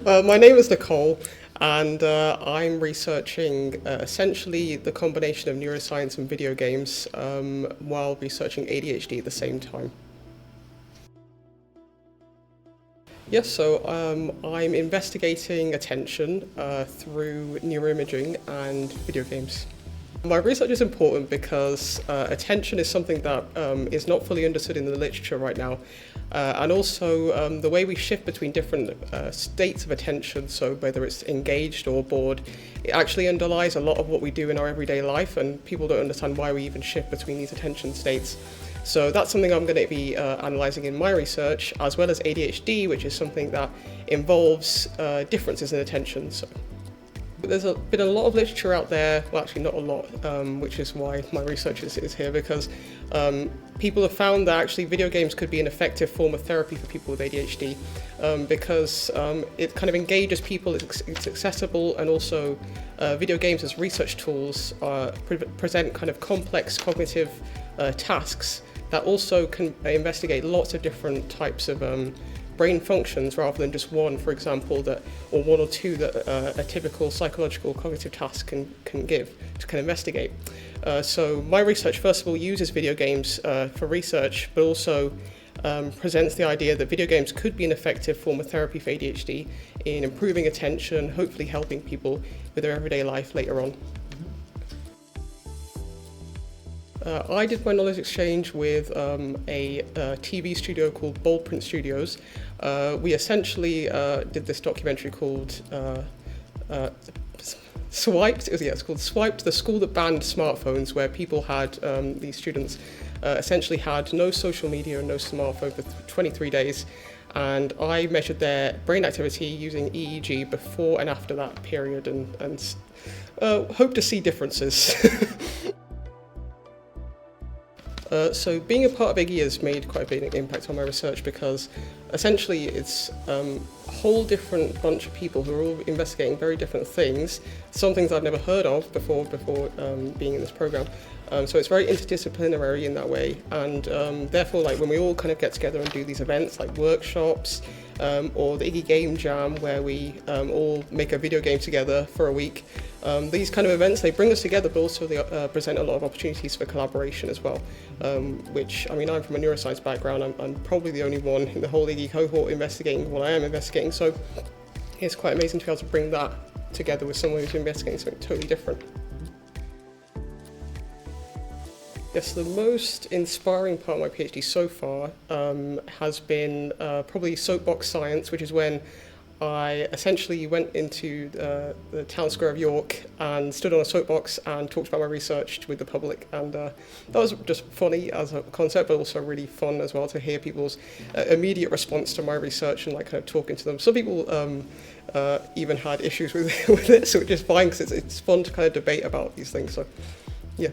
My name is Nicole, and I'm researching essentially the combination of neuroscience and video games while researching ADHD at the same time. Yes, so I'm investigating attention through neuroimaging and video games. My research is important because attention is something that is not fully understood in the literature right now. And also the way we shift between different states of attention, so whether it's engaged or bored, it actually underlies a lot of what we do in our everyday life, and people don't understand why we even shift between these attention states. So that's something I'm going to be analysing in my research, as well as ADHD, which is something that involves differences in attention. So there's been a lot of literature out there, well actually not a lot, which is why my research is here, because people have found that actually video games could be an effective form of therapy for people with ADHD, because it kind of engages people, it's accessible, and also video games as research tools present kind of complex cognitive tasks that also can investigate lots of different types of brain functions rather than just one, for example, or one or two that a typical psychological cognitive task can investigate. So my research, first of all, uses video games for research, but also presents the idea that video games could be an effective form of therapy for ADHD in improving attention, hopefully helping people with their everyday life later on. I did my knowledge exchange with a TV studio called Boldprint Studios. We essentially did this documentary called Swiped. It's called Swiped, the school that banned smartphones, where people had, these students essentially had no social media and no smartphone for 23 days. And I measured their brain activity using iGGi before and after that period, and hope to see differences. So being a part of iGGi has made quite a big impact on my research, because essentially it's a whole different bunch of people who are all investigating very different things, some things I've never heard of before being in this program. So it's very interdisciplinary in that way, and therefore when we all kind of get together and do these events like workshops, or the iGGi Game Jam, where we all make a video game together for a week. These kind of events, they bring us together, but also they present a lot of opportunities for collaboration as well, which, I mean, I'm from a neuroscience background. I'm probably the only one in the whole iGGi cohort investigating what I am investigating, so it's quite amazing to be able to bring that together with someone who's investigating something totally different. Yes, the most inspiring part of my PhD so far has been probably soapbox science, which is when I essentially went into the town square of York and stood on a soapbox and talked about my research with the public, and that was just funny as a concept, but also really fun as well to hear people's immediate response to my research and kind of talking to them. Some people even had issues with it, so which is fine, because it's fun to kind of debate about these things. So, yeah.